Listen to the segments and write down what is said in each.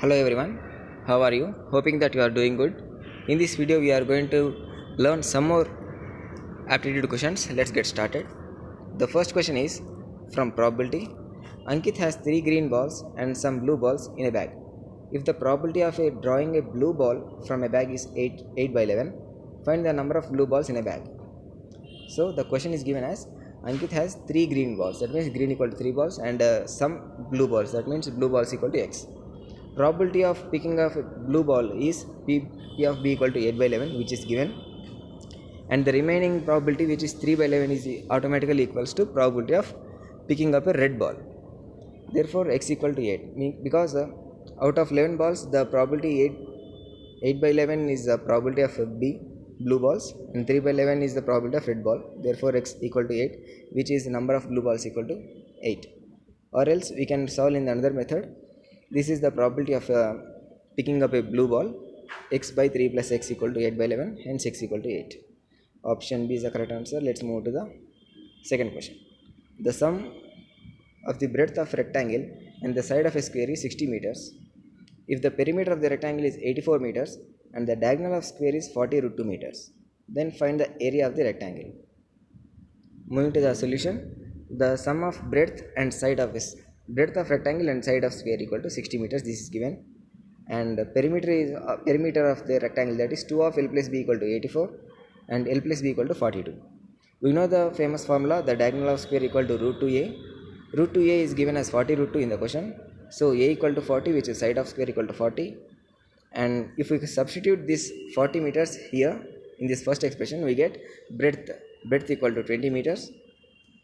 Hello everyone, how are you? Hoping that you are doing good. In this video, we are going to learn some more aptitude questions. Let's get started. The first question is from probability. Ankit has 3 green balls and some blue balls in a bag. If the probability of drawing a blue ball from a bag is 8 by 11, find the number of blue balls in a bag. So the question is given as Ankit has 3 green balls, that means green equal to 3 balls, and some blue balls, that means blue balls equal to x. Probability of picking up a blue ball is P of B equal to 8 by 11, which is given, and the remaining probability, which is 3 by 11, is automatically equals to probability of picking up a red ball. Therefore x equal to 8, because out of 11 balls the probability 8 by 11 is the probability of B blue balls, and 3 by 11 is the probability of red ball. Therefore x equal to 8, which is number of blue balls equal to 8. Or else we can solve in another method. This is the probability of picking up a blue ball, x by 3 plus x equal to 8 by 11, hence x equal to 8. Option B is the correct answer. Let's move to the second question. The sum of the breadth of rectangle and the side of a square is 60 meters. If the perimeter of the rectangle is 84 meters and the diagonal of square is 40 root 2 meters, then find the area of the rectangle. Moving to the solution, the sum of breadth and side of this breadth of rectangle and side of square equal to 60 meters. This is given, and the perimeter is perimeter of the rectangle, that is 2 of L plus B equal to 84 and L plus B equal to 42. We know the famous formula, the diagonal of square equal to root 2a. Root 2a is given as 40 root 2 in the question, so a equal to 40, which is side of square equal to 40. And if we substitute this 40 meters here in this first expression, we get breadth equal to 20 meters,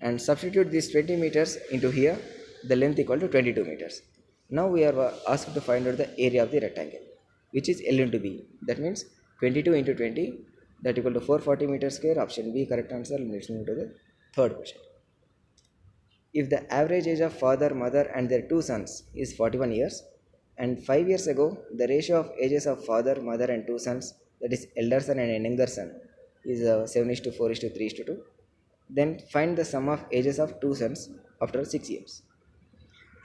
and substitute this 20 meters into here, the length equal to 22 meters. Now we are asked to find out the area of the rectangle, which is L into B. That means 22 into 20, that equal to 440 meters square. Option B correct answer. Let's move to the third question. If the average age of father, mother and their 2 sons is 41 years, and 5 years ago the ratio of ages of father, mother and 2 sons, that is elder son and younger son, is 7:4:3:2, then find the sum of ages of 2 sons after 6 years.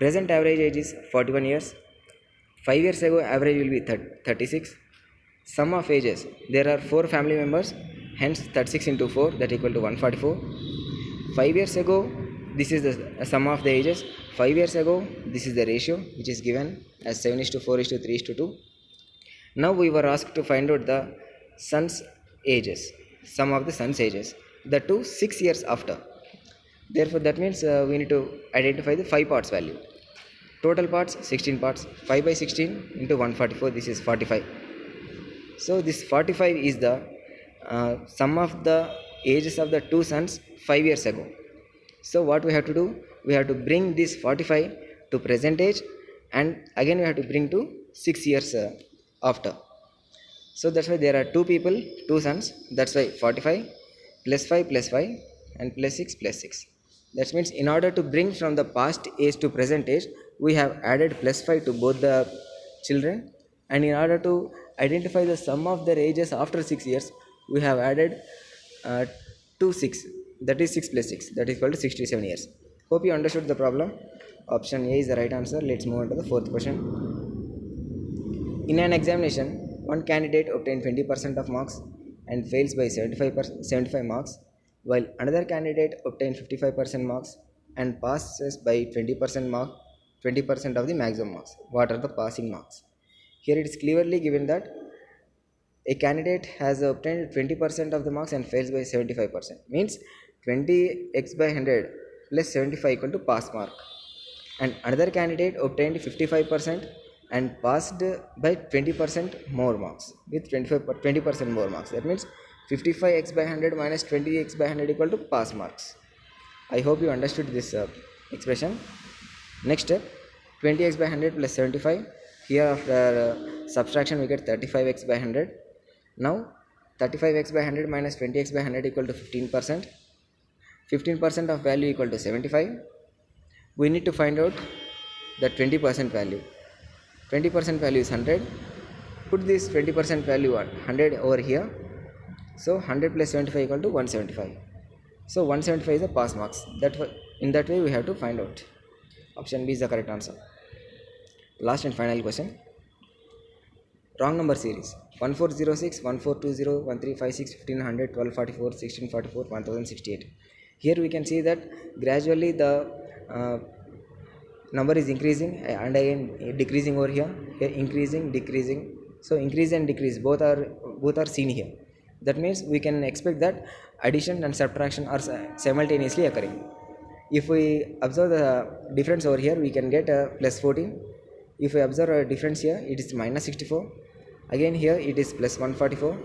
Present average age is 41 years. 5 years ago average will be 36. Sum of ages, there are 4 family members, hence 36 into 4, that equal to 144. 5 years ago, this is the sum of the ages. 5 years ago, this is the ratio, which is given as 7:4:3:2. Now we were asked to find out the sons' ages, sum of the sons' ages, the 2 6 years after. Therefore that means we need to identify the 5 parts value. Total parts 16 parts. 5 by 16 into 144, this is 45. So this 45 is the sum of the ages of the 2 sons 5 years ago. So what we have to do, we have to bring this 45 to present age, and again we have to bring to 6 years after. So that's why there are 2 people, 2 sons, that's why 45 plus 5 plus 5 and plus 6 plus 6. That means in order to bring from the past age to present age, we have added plus 5 to both the children, and in order to identify the sum of their ages after 6 years, we have added 2 6, that is 6 plus 6, that is equal to 67 years. Hope you understood the problem. Option A is the right answer. Let's move on to the fourth question. In an examination, one candidate obtained 20% of marks and fails by 75 marks, while another candidate obtained 55% marks and passes by 20% of the maximum marks. What are the passing marks? Here it is clearly given that a candidate has obtained 20% of the marks and fails by 75%. Means 20x by 100 plus 75 equal to pass mark. And another candidate obtained 55% and passed by 20% more marks with 20% more marks. That means 55x by 100 minus 20x by 100 equal to pass marks. I hope you understood this expression. Next step, 20x by 100 plus 75. Here after subtraction we get 35x by 100. Now 35x by 100 minus 20x by 100 equal to 15%. 15% of value equal to 75. We need to find out the 20% value. 20% value is 100. Put this 20% value 100 over here. So 100 plus 75 equal to 175. So 175 is the pass marks. In that way we have to find out. Option B is the correct answer. Last and final question. wrong number series 1406, 1420, 1356, 1500, 1244, 1644, 1068. Here we can see that gradually the uh, number is increasing and again decreasing over here. Here increasing, decreasing. So increase and decrease both are seen here. That means we can expect that addition and subtraction are simultaneously occurring. If we observe the difference over here, we can get a plus 14. If we observe a difference here, it is minus 64. Again here it is plus 144.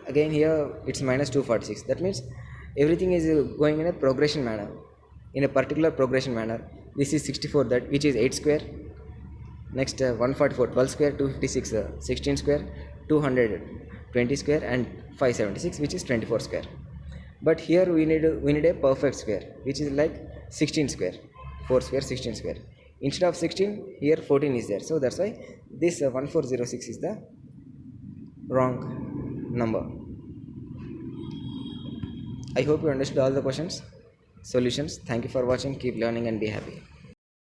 Again here it's minus 246. That means everything is going in a progression manner, in a particular progression manner. This is 64, that which is 8 square. Next 144 12 square, 256 16 square, 200 20 square, and 576 which is 24 square. But here we need a perfect square, which is like 16 square, 4 square, 16 square. Instead of 16, here 14 is there. So that's why this 1406 is the wrong number. I hope you understood all the questions, solutions. Thank you for watching. Keep learning and be happy.